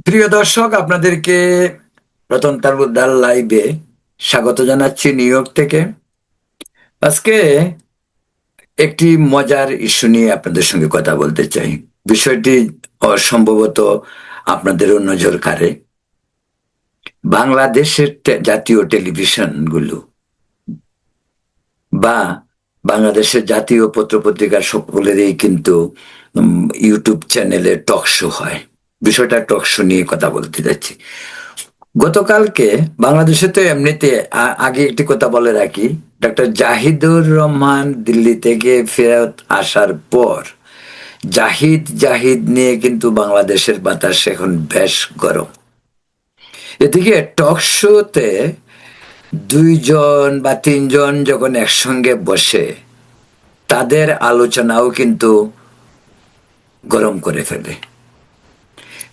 প্রিয় দর্শক, আপনাদেরকে রতন তালুকদার লাইভে স্বাগত জানাচ্ছি নিউ ইয়র্ক থেকে। আজকে একটি মজার ইস্যু নিয়ে আপনাদের সঙ্গে কথা বলতে চাই। বিষয়টি সম্ভবত আপনাদেরও নজর কাড়ে। বাংলাদেশের জাতীয় টেলিভিশনগুলো বা বাংলাদেশের জাতীয় পত্রপত্রিকার সকলেরই কিন্তু ইউটিউব চ্যানেলে টক শো হয়। বিষয়টা টক শো নিয়ে কথা বলতে যাচ্ছি। গতকালকে বাংলাদেশে তো এমনিতে আগে একটি কথা বলে রাখি, ডক্টর জাহিদুর রহমান দিল্লি থেকে ফেরত আসার পর জাহিদ জাহিদ নিয়ে কিন্তু বাংলাদেশের বাতাস এখন বেশ গরম। এদিকে টক শোতে দুইজন বা তিনজন যখন একসঙ্গে বসে তাদের আলোচনাও কিন্তু গরম করে ফেলে।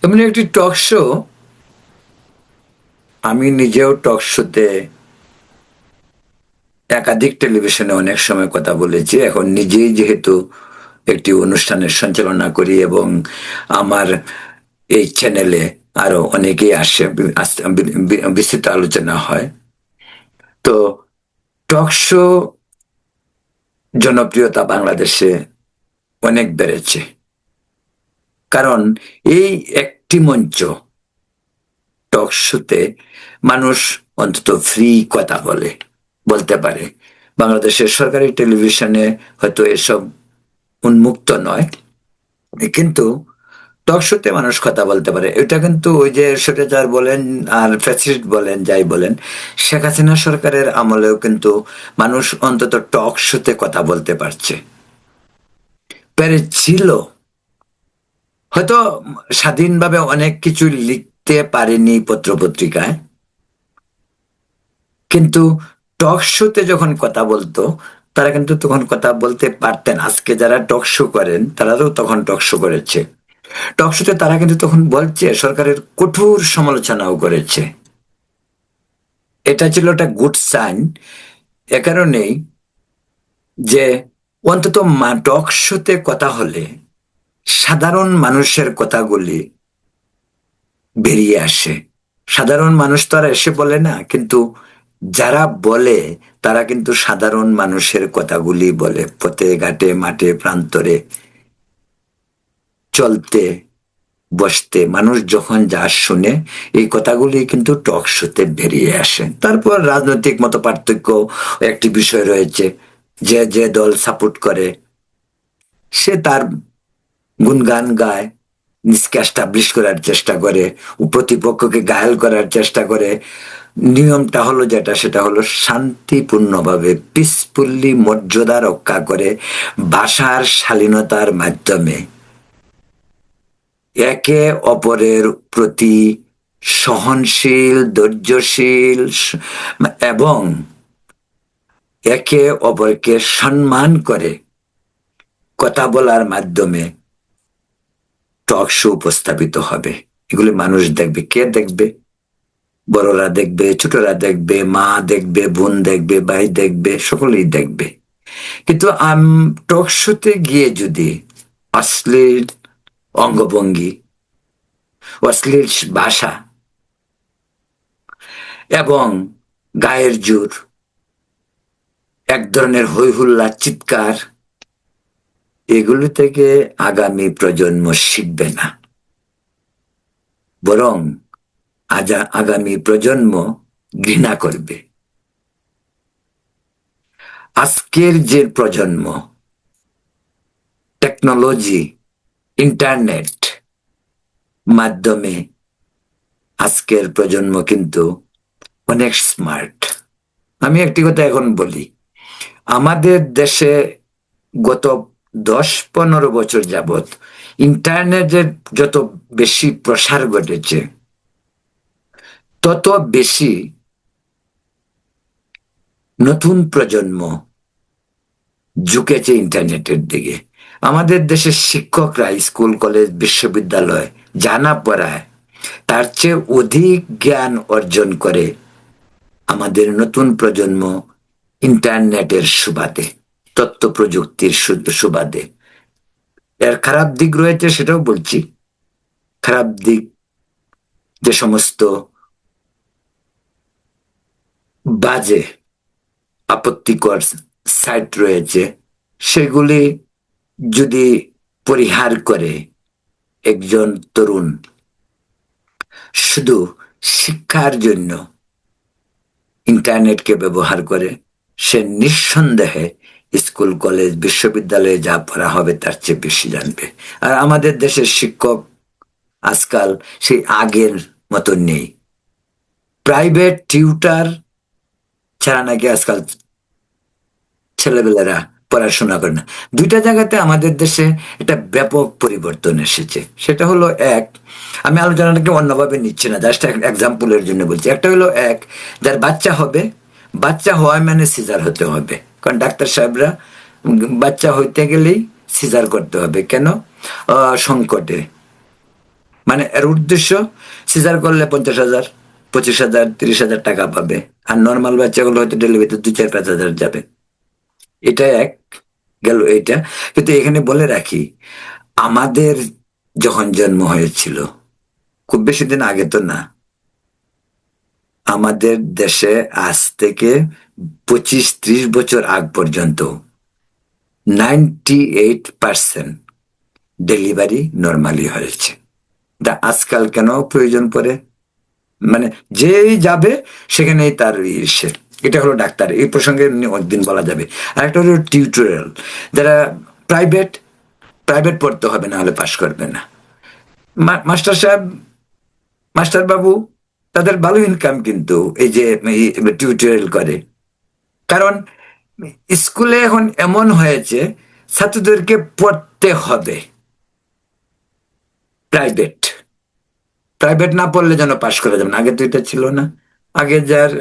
এমনি একটি টক শো, আমি নিজেও টক শোতে একাধিক টেলিভিশনে অনেক সময় কথা বলেছি। এখন নিজেই যেহেতু একটি অনুষ্ঠানের সঞ্চালনা করি এবং আমার এই চ্যানেলে আরো অনেকেই আসে, বিস্তৃত আলোচনা হয়। তো টক শো জনপ্রিয়তা বাংলাদেশে অনেক বেড়েছে, কারণ এই একটি মঞ্চ, টক শোতে মানুষ অন্তত ফ্রি কথা বলতে পারে। বাংলাদেশের সরকারি টেলিভিশনে হয়তো এসব উন্মুক্ত নয়, কিন্তু টক শোতে মানুষ কথা বলতে পারে। এটা কিন্তু ওই যে স্বৈরাচার বলেন আর ফ্যাসিস্ট বলেন, যাই বলেন, শেখ হাসিনা সরকারের আমলেও কিন্তু মানুষ অন্তত টক শোতে কথা বলতে পেরেছিল। হয়তো স্বাধীনভাবে অনেক কিছু লিখতে পারেনি পত্রপত্রিকায়, কিন্তু টক শোতে যখন কথা বলতো তারা কিন্তু তখন কথা বলতে পারতেন। আজকে যারা টক শো করেন তারাও তখন টক শো করেছে। টক শোতে তারা কিন্তু তখন বলছে, সরকারের কঠোর সমালোচনাও করেছে। এটা ছিল একটা গুড সাইন। এ কারণেই যে অন্তত টক শোতে কথা হলে সাধারণ মানুষের কথাগুলি বেরিয়ে আসে। সাধারণ মানুষ তো আর এসে বলে না, কিন্তু যারা বলে তারা কিন্তু সাধারণ মানুষের কথাগুলি বলে। পথে ঘাটে মাঠে প্রান্তরে চলতে বসতে মানুষ যখন যা শুনে, এই কথাগুলি কিন্তু টক শোতে বেরিয়ে আসে। তারপর রাজনৈতিক মত পার্থক্য একটি বিষয় রয়েছে। যে যে দল সাপোর্ট করে সে তার গুণগান গায়, নিজকে এস্টাবলিশ করার চেষ্টা করে, প্রতিপক্ষকে ঘায়েল করার চেষ্টা করে। নিয়মটা হলো যেটা, সেটা হলো শান্তিপূর্ণভাবে পিসফুল্লি মর্যাদা রক্ষা করে ভাষার শালীনতার মাধ্যমে একে অপরের প্রতি সহনশীল, ধৈর্যশীল এবং একে অপরকে সম্মান করে কথা বলার মাধ্যমে টক শো উপস্থাপিত হবে। এগুলি মানুষ দেখবে। কে দেখবে? বড়রা দেখবে, ছোটরা দেখবে, মা দেখবে, বোন দেখবে, ভাই দেখবে, সকলেই দেখবে। কিন্তু টক শোতে গিয়ে যদি অশ্লীল অঙ্গভঙ্গি, অশ্লীল ভাষা এবং গায়ের জোর, এক ধরনের হৈ হুল্লা, চিৎকার, এগুলো থেকে আগামী প্রজন্ম শিখবে না, বরং আগামী প্রজন্ম ঘৃণা করবে। আজকের যে প্রজন্ম, টেকনোলজি, ইন্টারনেট মাধ্যমে আজকের প্রজন্ম কিন্তু অনেক স্মার্ট। আমি একটি কথা এখন বলি, আমাদের দেশে গত 10-15 বছর যাবৎ ইন্টারনেটের যত বেশি প্রসার ঘটেছে, তত বেশি নতুন প্রজন্ম ঝুঁকেছে ইন্টারনেটের দিকে। আমাদের দেশের শিক্ষকরা স্কুল কলেজ বিশ্ববিদ্যালয় জানা পড়ায় তার চেয়ে অধিক জ্ঞান অর্জন করে আমাদের নতুন প্রজন্ম ইন্টারনেটের সুবাদে, তথ্য প্রযুক্তির সুবাদে। এর খারাপ দিক রয়েছে, সেটাও বলছি। খারাপ দিক যে সমস্ত বাজে আপত্তিকর সাইট রয়েছে সেগুলি যদি পরিহার করে একজন তরুণ শুধু শিক্ষার জন্য ইন্টারনেটকে ব্যবহার করে, সে নিঃসন্দেহে স্কুল কলেজ বিশ্ববিদ্যালয়ে যা পড়া হবে তার চেয়ে বেশি জানবে। আর আমাদের দেশের শিক্ষক আজকাল সেই আগের মতো নেই। প্রাইভেট টিউটার ছাড়া নাকি আজকাল ছেলেবেলেরা পড়াশোনা করে না। দুইটা জায়গাতে আমাদের দেশে এটা ব্যাপক পরিবর্তন এসেছে। সেটা হলো এক, আমি আলোচনাটাকে অন্যভাবে নিচ্ছি না, জাস্ট এক্সাম্পলের জন্য বলছি। একটা হলো এক, যার বাচ্চা হবে, বাচ্চা হওয়া মানে সিজার হতে হবে, কারণ ডাক্তার সাহেবরা বাচ্চা হইতে গেলেই সিজার করতে হবে। কেন? সংকটে, মানে এর উদ্দেশ্য সিজার করলে 50,000, 25,000, 30,000 টাকা পাবে, আর নর্মাল বাচ্চাগুলো হয়তো ডেলিভারিতে 2-4-5,000 যাবে। এটা এক গেল এটা। কিন্তু এখানে বলে রাখি, আমাদের যখন জন্ম হয়েছিল, খুব বেশি দিন আগে তো না, আমাদের দেশে আজ থেকে 25-30 বছর আগ পর্যন্ত 98% ডেলিভারি নর্মালি হয়েছে। আজকাল কেন প্রয়োজন পড়ে? মানে যেই যাবে সেখানেই তার ইসে। এটা হলো ডাক্তার, এই প্রসঙ্গে অনেকদিন বলা যাবে। আর একটা হলো টিউটোরিয়াল, যারা প্রাইভেট প্রাইভেট পড়তে হবে, না হলে পাশ করবে না। মাস্টার সাহেব, মাস্টার বাবু, তাদের ভালো ইনকাম কিন্তু এই যে টিউটোরিয়াল করে। কারণ স্কুলে এখন এমন হয়েছে ছাত্রদেরকে পড়তে হবে প্রাইভেট, প্রাইভেট না পড়লে যেন পাশ করা যাবে না। আগে তো এটা ছিল না। আগে যার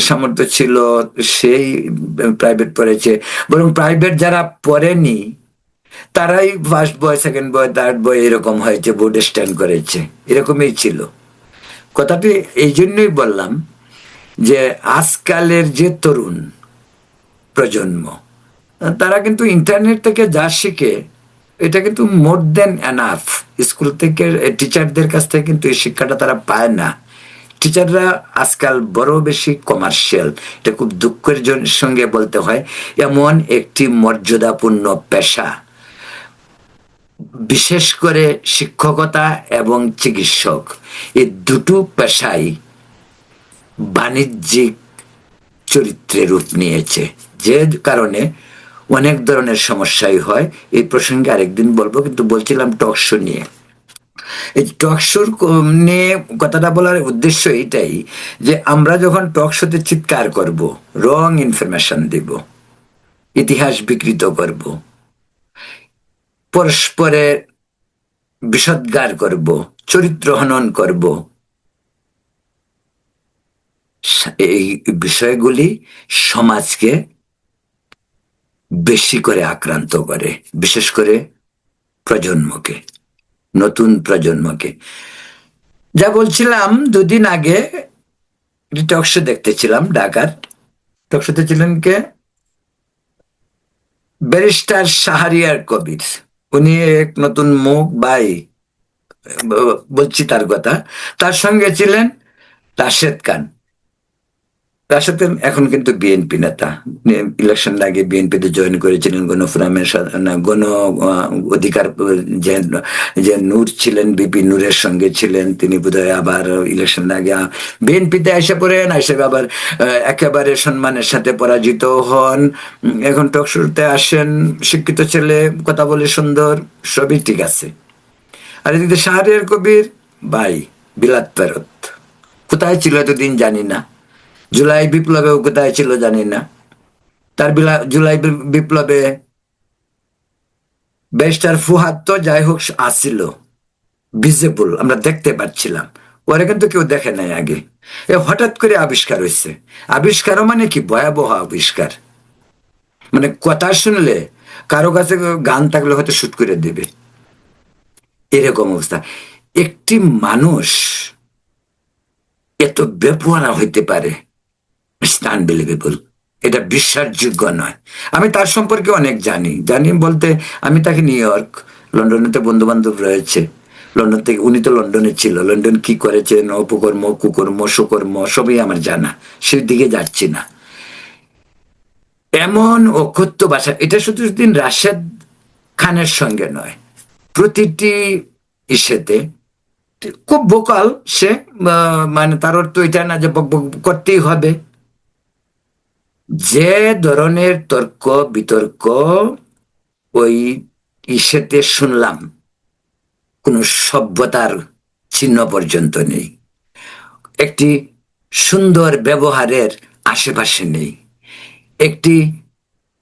সামর্থ্য ছিল সেই প্রাইভেট পড়েছে, বরং প্রাইভেট যারা পড়েনি তারাই first boy, second boy, third বয় এরকম হয়েছে, বোর্ডে স্ট্যান্ড করেছে, এরকমই ছিল। কথাটি এই জন্যই বললাম যে আজকালের যে তরুণ প্রজন্ম, তারা কিন্তু ইন্টারনেট থেকে যা শিখে এটা কিন্তু মোর দেন এনাফ। স্কুল থেকে টিচারদের কাছ থেকে কিন্তু এই শিক্ষাটা তারা পায় না। টিচাররা আজকাল বড় বেশি কমার্শিয়াল, এটা খুব দুঃখের সঙ্গে বলতে হয়। এমন একটি মর্যাদাপূর্ণ পেশা, বিশেষ করে শিক্ষকতা এবং চিকিৎসক, এই দুটো পেশাই বাণিজ্যিক চরিত্রে রূপ নিয়েছে, যে কারণে অনেক ধরনের সমস্যাই হয়। এই প্রসঙ্গে আরেকদিন বলবো, কিন্তু বলছিলাম টক শো নিয়ে। এই টক শোর নিয়ে কথাটা বলার উদ্দেশ্য এটাই যে আমরা যখন টক শোতে চিৎকার করব, রং ইনফরমেশন দিব, ইতিহাস বিকৃত করব, পরস্পরের বিষদগার করব, চরিত্র হনন করব, এই বিষয়গুলি সমাজকে বেশি করে আক্রান্ত করে, বিশেষ করে প্রজন্মকে, নতুন প্রজন্মকে। যা বলছিলাম, দুদিন আগে টক শো দেখতেছিলাম, ঢাকার টক শোতে ছিলেন কে? ব্যারিস্টার শাহরিয়ার কবির। উনি এক নতুন মুখ, ভাই বলছি তার কথা। তার সঙ্গে ছিলেন রাশেদ খান। রাশেদ খান এখন কিন্তু বিএনপি নেতা, ইলেকশন আগে বিএনপিতে জয়েন করেছিলেন। গণফোরামের গণ অধিকার যে নূর ছিলেন, বিপি নূরের সঙ্গে ছিলেন তিনি, বোধহয় আবার ইলেকশন আগে বিএনপিতে এসে পড়েন, এসে আবার একেবারে সম্মানের সাথে পরাজিত হন। এখন টক শোতে আসেন, শিক্ষিত ছেলে, কথা বলে সুন্দর, সবই ঠিক আছে। আর এদিকে শাহরিয়ার কবির ভাই বিলাত ফেরত, কোথায় ছিল এতদিন জানি না। জুলাই বিপ্লবেও কোথায় ছিল জানি না। তার জুলাই বিপ্লবে ব্যারিস্টার ফুহাদ তো যাই হোক আসছিল, ভিজিবল, আমরা দেখতে পাচ্ছিলাম। ওরা কিন্তু কেউ দেখে নাই আগে, এ হঠাৎ করে আবিষ্কার হয়েছে। আবিষ্কারও মানে কি ভয়াবহ আবিষ্কার, মানে কথা শুনলে কারো কাছে গান থাকলে হয়তো শুট করে দেবে, এরকম অবস্থা। একটি মানুষ এত বেপরোয়া হইতে পারে, আনবিলিভেবল, এটা বিশ্বাসযোগ্য নয়। আমি তার সম্পর্কে অনেক জানি, জানি বলতে আমি তাকে নিউ ইয়র্ক, লন্ডনেতে বন্ধু বান্ধব রয়েছে, লন্ডন থেকে, উনি তো লন্ডনে ছিল, লন্ডন কি করেছেন, অপকর্ম কুকর্ম সুকর্ম সবই আমার জানা, সেই দিকে যাচ্ছি না। এমন অকথ্য ভাষা, এটা শুধু দিন রাশেদ খানের সঙ্গে নয়, প্রতিটি ইসেতে খুব ভোকাল সে, মানে তার অর্থ এটা না যে বক বক করতেই হবে। যে ধরনের তর্ক বিতর্ক ওই ইসেতে শুনলাম, কোনো সভ্যতার চিহ্ন পর্যন্ত নেই, একটি সুন্দর ব্যবহারের আশেপাশে নেই, একটি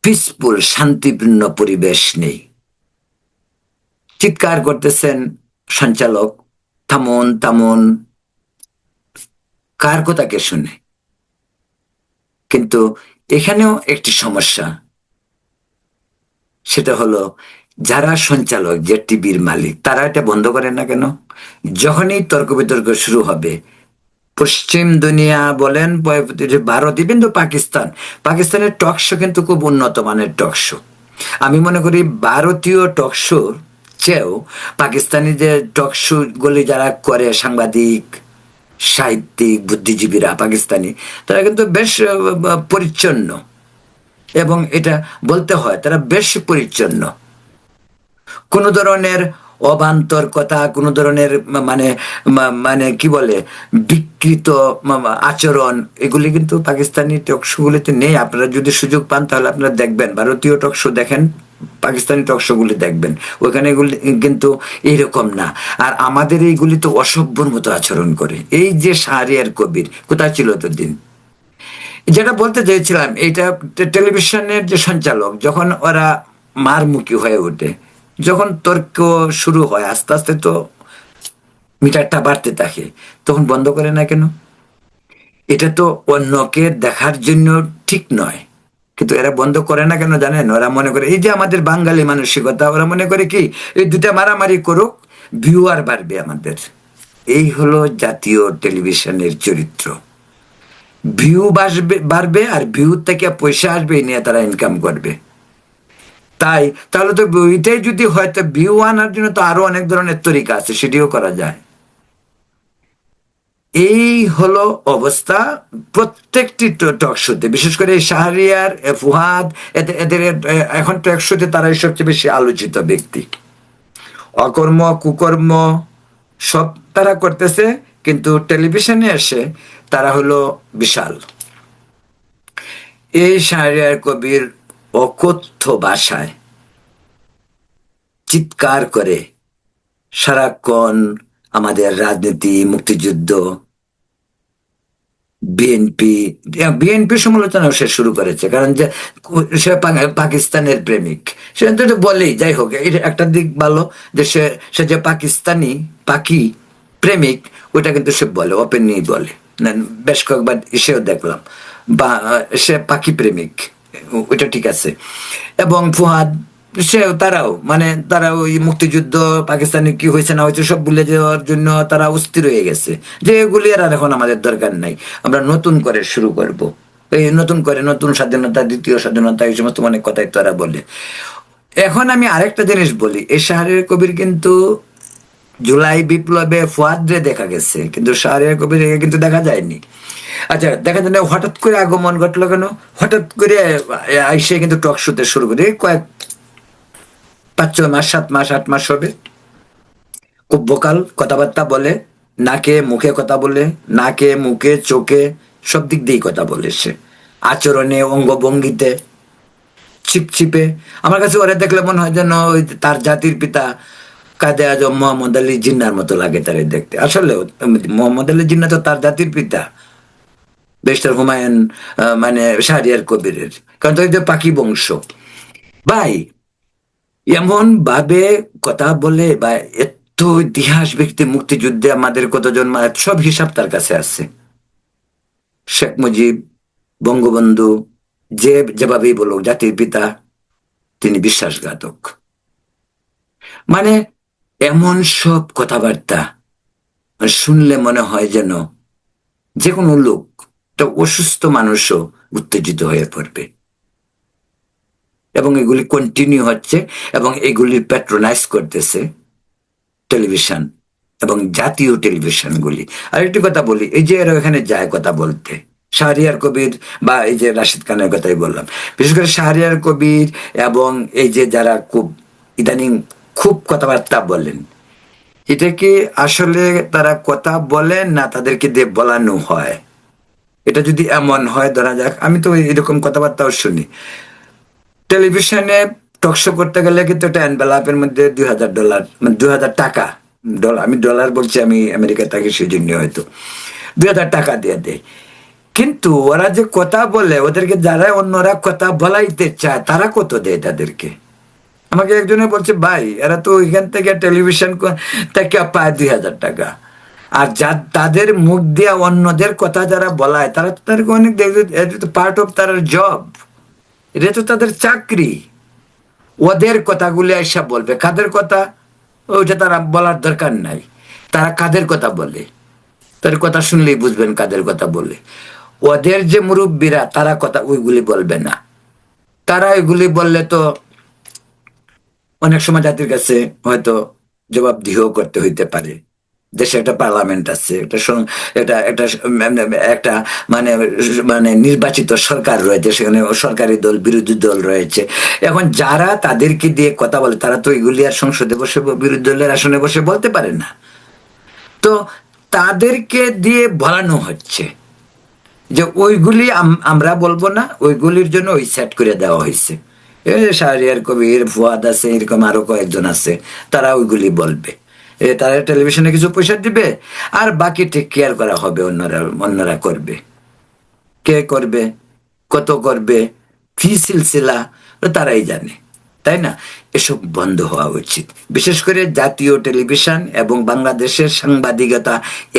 পিসফুল শান্তিপূর্ণ পরিবেশ নেই। চিৎকার করতেছেন সঞ্চালক, থামুন থামুন, কার কথা কে শুনে? কিন্তু এখানেও একটি সমস্যা, সেটা হলো যারা সঞ্চালক, যে টিভির মালিক, তারা এটা বন্ধ করে না কেন? যখনই তর্ক বিতর্ক শুরু হবে, পশ্চিম দুনিয়া বলেন, ভারত, কিন্তু পাকিস্তান, পাকিস্তানের টক শো কিন্তু খুব উন্নত মানের টক শো। আমি মনে করি ভারতীয় টক শোর চেয়েও পাকিস্তানি যে টক শো গুলি যারা করে, সাংবাদিক, সাহিত্যিক, বুদ্ধিজীবীরা পাকিস্তানি, তারা কিন্তু বেশ পরিচ্ছন্ন, এবং এটা বলতে হয় তারা বেশ পরিচ্ছন্ন। কোনো ধরনের অবান্তর কথা, কোনো ধরনের মানে মানে কি বলে বিকৃত আচরণ, এগুলি কিন্তু পাকিস্তানি টকশোগুলিতে নেই। আপনারা যদি সুযোগ পান তাহলে আপনারা দেখবেন, ভারতীয় টকশো দেখেন, পাকিস্তানি টকশোগুলি দেখবেন, ওইখানে এগুলি কিন্তু এইরকম না। আর আমাদের এইগুলি তো অসভ্যর মতো আচরণ করে। এই যে শাহরিয়ার কবির কোথায় ছিল এতদিন? যেটা বলতে চেয়েছিলাম, এইটা টেলিভিশনের যে সঞ্চালক, যখন ওরা মারমুখী হয়ে ওঠে, যখন তর্ক শুরু হয়, আস্তে আস্তে তো মিটারটা বাড়তে থাকে, তখন বন্ধ করে না কেন? এটা তো অন্যকে দেখার জন্য ঠিক নয়, কিন্তু এরা বন্ধ করে না কেন জানেন? ওরা মনে করে, এই যে আমাদের বাঙালি মানসিকতা, ওরা মনে করে কি, এই দুটা মারামারি করুক, ভিউয়ার বাড়বে আমাদের। এই হলো জাতীয় টেলিভিশনের চরিত্র। ভিউ বাড়বে, আর ভিউ থেকে পয়সা আসবে, এই নিয়ে তারা ইনকাম করবে। তাই তাহলে তো ওইটাই যদি হয়, তো ভিউ আনার জন্য তো আরো অনেক ধরনের তরিকা আছে, সেটিও করা যায়। এই হলো অবস্থা প্রত্যেকটি টক শোতে, বিশেষ করে শাহরিয়ার, ফুহাদ, এদের এখন টক শোতে তারাই সবচেয়ে বেশি আলোচিত ব্যক্তি। অকর্ম কুকর্ম সব তারা করতেছে, কিন্তু টেলিভিশনে এসে তারা হলো বিশাল। এই শাহরিয়ার কবির অকথ্য ভাষায় চিৎকার করে সারাক্ষণ আমাদের রাজনীতি, মুক্তিযুদ্ধ, বিএনপি, বিএনপি সমালোচনা সে শুরু করেছে, কারণ যে সে পাকিস্তানের প্রেমিক, সে তো বলেই, যাই হোক, এটা একটা দিক ভালো যে সে যে পাকিস্তানি পাকি প্রেমিক, ওইটা কিন্তু সে বলে, ওপেনলি বলে। বেশ কয়েকবার সেও দেখলাম, বা সে পাখি প্রেমিক, ওইটা ঠিক আছে। এবং ফুহাদ, সে তারাও মানে তারা ওই মুক্তিযুদ্ধ, পাকিস্তানে কি হয়েছে না হয়েছে সব ভুলে যাওয়ার জন্য তারা অস্থির হয়ে গেছে, যে এগুলি আর এখন আমাদের দরকার নাই, আমরা নতুন করে শুরু করব, এই নতুন করে নতুন স্বাধীনতা, দ্বিতীয় স্বাধীনতা, এই সমস্ত অনেক কথাই তারা বলে। এখন আমি আরেকটা জিনিস বলি, এই শাহরিয়ার কবির কিন্তু জুলাই বিপ্লবে ফুয়াদরে দেখা গেছে, কিন্তু শাহরিয়ার কবির কিন্তু দেখা যায়নি। আচ্ছা, দেখা যায় না, হঠাৎ করে আগমন ঘটলো কেন? হঠাৎ করে আইসে কিন্তু টক শোতে শুরু করে, কয়েক 5-6 মাস, 7 মাস, 8 মাস হবে, খুব ভোকাল কথাবার্তা বলে, নাকে মুখে কথা বলে, নাকে মুখে চোখে সব দিক দিয়েই কথা বলে, সে আচরণে, অঙ্গভঙ্গিতে ছিপছিপে। আমার কাছে ওরা দেখলে মনে হয় যেন ওই তার জাতির পিতা কাদে আজম মোহাম্মদ আলী জিন্নার মতো লাগে তারে দেখতে। আসলে মোহাম্মদ আলী জিন্না তো তার জাতির পিতা, বেস্টার হুমায়ুন, মানে শাহরিয়ার কবিরের, কারণ তো ওই যে পাখি বংশ। ভাই, এমন ভাবে কথা বলে, বা এত ইতিহাস ব্যক্তি, মুক্তিযুদ্ধে আমাদের কতজন সব হিসাব তার কাছে আছে। শেখ মুজিব, বঙ্গবন্ধু, যে যেভাবেই বলুক, জাতির পিতা, তিনি বিশ্বাসঘাতক। মানে এমন সব কথাবার্তা শুনলে মনে হয় যেন যে কোনো লোক, একটা অসুস্থ মানুষও উত্তেজিত হয়ে পড়বে। এবং এগুলি কন্টিনিউ হচ্ছে, এবং এগুলি প্যাট্রোনাইজ করতেছে টেলিভিশন। এবং জাতীয় টেলিভিশনগুলি। আরেকটি কথা বলি, এই যে এরা এখানে যায় কথা বলতে, শাহরিয়ার কবির বা এই যে রাশিদ খানের কথাই বললাম, বিশেষ করে শাহরিয়ার কবির এবং এই যে যারা খুব ইদানিং খুব কথাবার্তা বলেন, এটা কি আসলে তারা কথা বলেন না তাদেরকে দিয়ে বলানো হয়? এটা যদি এমন হয়, ধরা যাক, আমি তো এরকম কথাবার্তাও শুনি, টেলিভিশনে টকশো করতে গেলে কিন্তু একটা এনভেলাপের মধ্যে $2,000, মানে $2,000, ডলার, আমি ডলার বলছি, আমি আমেরিকা থাকি সেই জন্য হয়তো $2,000 দিয়ে দেয়। কিন্তু ওরা যে কথা বলে, ওদেরকে যারা অন্যরা কথা বলাইতে চায় তারা কত দেয় তাদেরকে? আমাকে একজনে বলছে, ভাই এরা তো ওইখান থেকে টেলিভিশন থেকে পায় $2,000, আর যা তাদের মুখ দিয়ে অন্যদের কথা যারা বলায় তারা তো তাদেরকে অনেক, পার্ট অফ তার জব, এটা তো তাদের চাকরি। ওদের কথাগুলি এসে বলবে, কাদের কথা ওইটা তারা বলার দরকার নাই। তারা কাদের কথা বলে, তাদের কথা শুনলেই বুঝবেন কাদের কথা বলে। ওদের যে মুরব্বীরা তারা কথা ওইগুলি বলবে না। তারা ওইগুলি বললে তো অনেক সময় জাতির কাছে হয়তো জবাবদিহিও করতে হইতে পারে। দেশে একটা পার্লামেন্ট আছে, এটা একটা একটা মানে মানে নির্বাচিত সরকার রয়েছে, সেখানে সরকারি দল বিরোধী দল রয়েছে। এখন যারা তাদেরকে দিয়ে কথা বলে তারা তো এগুলি আর সংসদে বসে বিরোধী দলের আসনে বসে বলতে পারে না, তো তাদেরকে দিয়ে বলানো হচ্ছে যে ওইগুলি আমরা বলবো না, ওইগুলির জন্য ওই সেট করে দেওয়া হয়েছে। শাহরিয়ার কবির, ফুয়াদ আছে, এরকম আরো কয়েকজন আছে, তারা ওইগুলি বলবে। তারা টেলিভিশনে কিছু পয়সা দিবে, আর বাকি টেক কেয়ার করা হবে, অন্যরা করবে। কে করবে, কত করবে, কি সিলসিলা, তারাই জানে, তাই না? এসব বন্ধ হওয়া উচিত। বিশেষ করে জাতীয় টেলিভিশন এবং বাংলাদেশের সাংবাদিকতা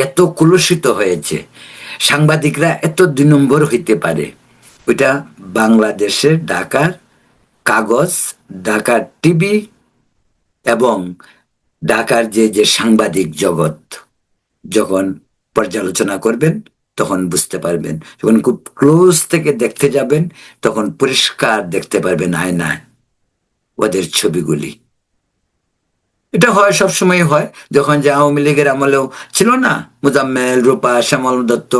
এত কলুষিত হয়েছে, সাংবাদিকরা এত 2 নম্বর হইতে পারে। ওইটা বাংলাদেশের ঢাকার কাগজ, ঢাকার টিভি এবং ঢাকার যে সাংবাদিক জগৎ যখন পর্যালোচনা করবেন তখন বুঝতে পারবেন, যখন খুব ক্লোজ থেকে দেখতে যাবেন তখন পরিষ্কার দেখতে পারবেন আয়নায় ওদের ছবিগুলি। এটা হয়, সবসময় হয়। যখন যে আওয়ামী লীগের আমলেও ছিল না, মুজাম্মেল, রূপা, শ্যামল দত্ত,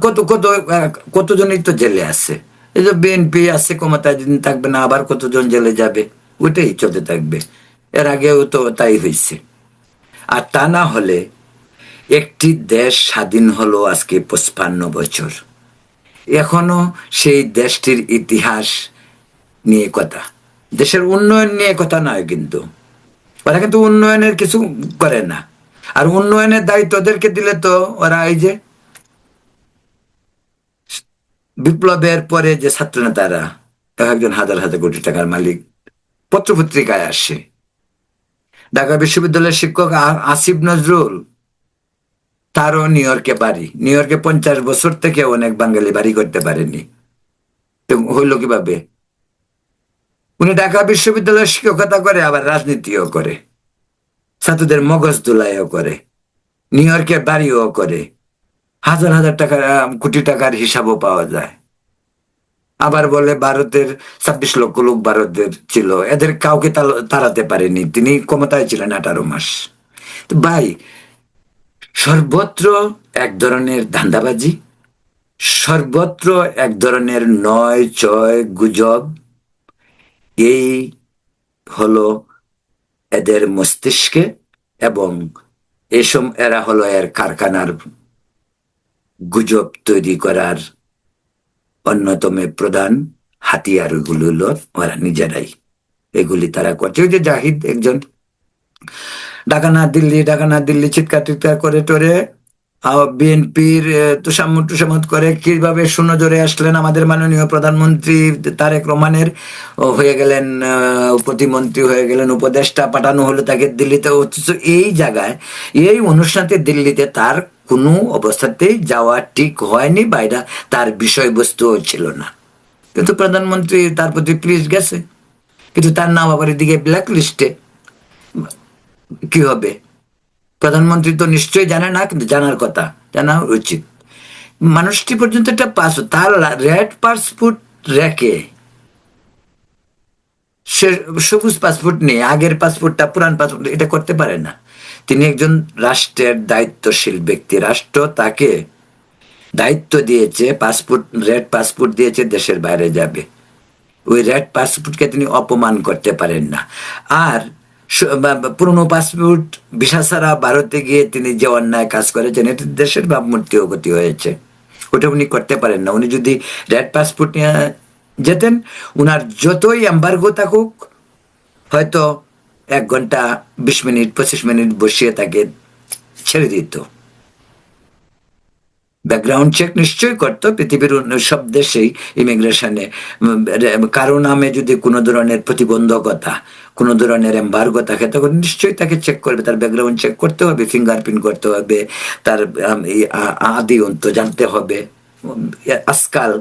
কত কত কতজনই তো জেলে আছে। এই যে বিএনপি আছে ক্ষমতায়, দিন থাকবে না, আবার কতজন জেলে যাবে, ওইটাই চলতে থাকবে। এর আগেও তো তাই হয়েছে। আর তা না হলে, একটি দেশ স্বাধীন হলো আজকে 55 বছর, এখনো সেই দেশটির ইতিহাস নিয়ে কথা, দেশের উন্নয়ন নিয়ে কথা নয়। কিন্তু ওরা কিন্তু উন্নয়নের কিছু করে না। আর উন্নয়নের দায়িত্ব ওদেরকে দিলে তো ওরা এই যে বিপ্লবের পরে যে ছাত্র নেতারা, একজন হাজার হাজার কোটি টাকার মালিক, পত্রপত্রিকায় আসে। ঢাকা বিশ্ববিদ্যালয়ের শিক্ষক আসিফ নজরুল, তারও নিউ ইয়র্কে বাড়ি। নিউ ইয়র্কে 50 বছর থেকে অনেক বাঙালি বাড়ি করতে পারেনি, তো হইল কিভাবে? উনি ঢাকা বিশ্ববিদ্যালয়ের শিক্ষকতা করে, আবার রাজনীতিও করে, ছাত্রদের মগজ ধুলাইও করে, নিউ ইয়র্কের বাড়িও করে, হাজার হাজার টাকার কোটি টাকার হিসাবও পাওয়া যায়। আবার বলে ভারতের 26 লক্ষ লোক ভারতের ছিল, এদের কাউকে তাড়াতে পারেনি, তিনি ক্ষমতায় ছিলেন 18 মাস। তো ভাই, সর্বত্র এক ধরনের ধান্দাবাজি, সর্বত্র এক ধরনের নয় চয় গুজব, এই হলো এদের মস্তিষ্কে, এবং এরা হলো এর কারখানার গুজব তৈরি করার অন্যতম প্রধান হাতিয়ার। গুলো হলো ওরা নিজেরাই, এগুলি তারা করছে। ওই যে জাহিদ একজন, ঢাকা না দিল্লি, ঢাকা না দিল্লি চিৎকার টিৎকার করে টোরে বিএনপির তুষামত করে কিভাবে সুনজরে আসলেন আমাদের মাননীয় প্রধানমন্ত্রী তারেক রহমানের, হয়ে গেলেন প্রতিমন্ত্রী, হয়ে গেলেন উপদেষ্টা, পাঠানো হলো তাকে দিল্লিতে। অথচ এই জায়গায়, এই অনুষ্ঠানটি দিল্লিতে তার কোনো অবস্থাতেই যাওয়া ঠিক হয়নি, বাইরা তার বিষয়বস্তু ছিল না। কিন্তু প্রধানমন্ত্রী তার প্রতি প্লিজ গেছে, কিন্তু তার নাম আবার এদিকে ব্ল্যাক লিস্টে। কি হবে? প্রধানমন্ত্রী তো নিশ্চয়ই জানে না, কিন্তু জানার কথা, জানা উচিত। মানুষটি পর্যন্ত একটা পাসপোর্ট, তার রেড পাসপোর্ট রেখে, সে সবুজ পাসপোর্ট নেই, আগের পাসপোর্টটা পুরান পাসপোর্ট, এটা করতে পারে না। তিনি একজন রাষ্ট্রের দায়িত্বশীল ব্যক্তি। রাষ্ট্র তাকে দায়িত্ব দিয়েছে, পাসপোর্ট, রেড পাসপোর্ট দিয়েছে, দেশের বাইরে যাবে। ওই রেড পাসপোর্টকে তিনি অপমান করতে পারেন না। আর পুরনো পাসপোর্ট ভিসা ছাড়া ভারতে গিয়ে তিনি যে অন্যায় কাজ করেছেন, এটি দেশের ভাবমূর্তি গতি হয়েছে, ওটা উনি করতে পারেন না। উনি যদি রেড পাসপোর্ট নিয়ে যেতেন, উনার যতই এম্বার্গো থাকুক, হয়তো 1 ঘন্টা 20 মিনিট 25 মিনিট বসিয়ে তাকে ছেড়ে দিত। ব্যাকগ্রাউন্ড চেক নিশ্চয়ই করতো পৃথিবীর সব দেশেই ইমিগ্রেশনে। কারো নামে যদি কোনো ধরনের প্রতিবন্ধকতা, কোনো ধরনের এম্বার্গো থাকে, তখন নিশ্চয়ই তাকে চেক করবে, তার ব্যাকগ্রাউন্ড চেক করতে হবে, ফিঙ্গারপ্রিন্ট করতে হবে, তার আদি অন্ত জানতে হবে। আজকাল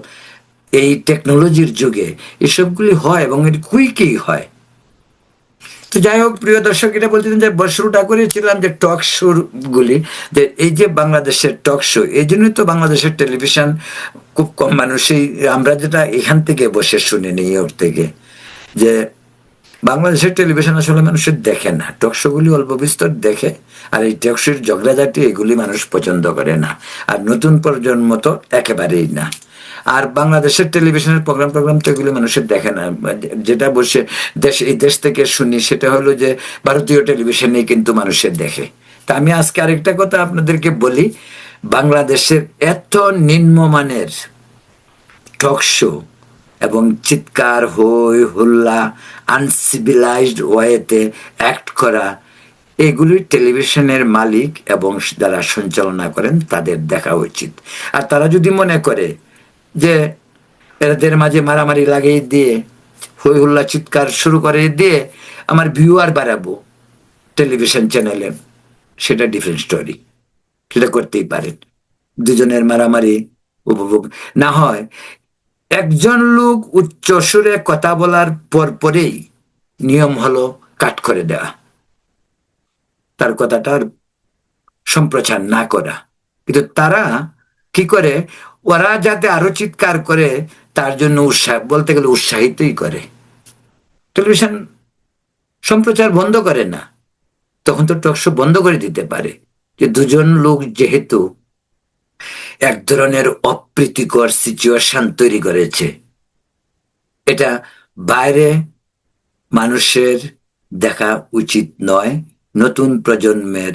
এই টেকনোলজির যুগে এসবগুলি হয় এবং এর কুইকই হয়। তো যাই হোক, প্রিয় দর্শক, এটা বলছিলেন যে শুরুটা করেছিলাম যে টক শো গুলি, যে এই যে বাংলাদেশের টক শো, এই জন্যই তো বাংলাদেশের টেলিভিশন খুব কম মানুষই, আমরা যেটা এখান থেকে বসে শুনি নিউ ইয়র্ক থেকে, যে বাংলাদেশের টেলিভিশন আসলে মানুষের দেখে না, টক শো গুলি অল্প বিস্তর দেখে। আর এই টক শোর ঝগড়াঝাটি এগুলি মানুষ পছন্দ করে না, আর নতুন প্রজন্ম তো একেবারেই না। আর বাংলাদেশের টেলিভিশনের প্রোগ্রাম তো এগুলো মানুষের দেখে না। যেটা বসে এই দেশ থেকে শুনি সেটা হলো যে ভারতীয় টেলিভিশনে কিন্তু মানুষের দেখে। তা আমি আজকে আরেকটা কথা আপনাদেরকে বলি, বাংলাদেশের এত নিম্নমানের টক শো এবং চিৎকার, হই হুল্লা, আনসিভিলাইজড ওয়েতে অ্যাক্ট করা, এগুলি টেলিভিশনের মালিক এবং যারা সঞ্চালনা করেন তাদের দেখা উচিত। আর তারা যদি মনে করে যে এদের মাঝে মারামারি লাগিয়ে দিয়ে, হই হুল্লা, চিৎকার শুরু করে দিয়ে আমার ভিউয়ার বাড়াবো টেলিভিশন চ্যানেলে, সেটা ডিফারেন্ট স্টোরি, সেটা করতেই পারেন। দুজনের মারামারি উপভোগ না হয়, একজন লোক উচ্চ সুরে কথা বলার পরেই নিয়ম হলো কাট করে দেওয়া, তার কথাটার সম্প্রচার না করা। কিন্তু তারা কি করে, ওরা যাতে আরো চিৎকার করে তার জন্য উৎসাহ, বলতে গেলে উৎসাহিতই করে। টেলিভিশন সম্প্রচার বন্ধ করে না, তখন তো টক শো বন্ধ করে দিতে পারে। যে দুজন লোক যেহেতু এক ধরনের অপ্রীতিকর সিচুয়েশন তৈরি করেছে, এটা বাইরে মানুষের দেখা উচিত নয়। নতুন প্রজন্মের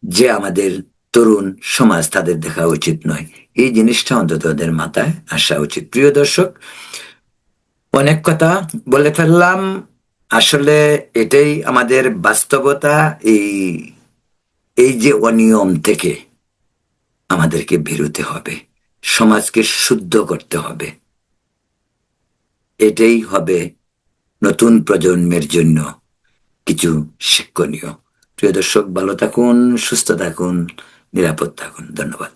যে আমাদের তরুণ সমাজ, তাদের দেখা উচিত নয়। এই জিনিসটা অন্তত ওদের মাথায় আসা উচিত। প্রিয় দর্শক, অনেক কথা বলে ফেললাম, আসলে এটাই আমাদের বাস্তবতা। এই এই যে অনিয়ম থেকে আমাদেরকে বেরোতে হবে, সমাজকে শুদ্ধ করতে হবে। এটাই হবে নতুন প্রজন্মের জন্য কিছু শিক্ষণীয়। প্রিয় দর্শক, ভালো থাকুন, সুস্থ থাকুন, নিরাপদ থাকুন। ধন্যবাদ।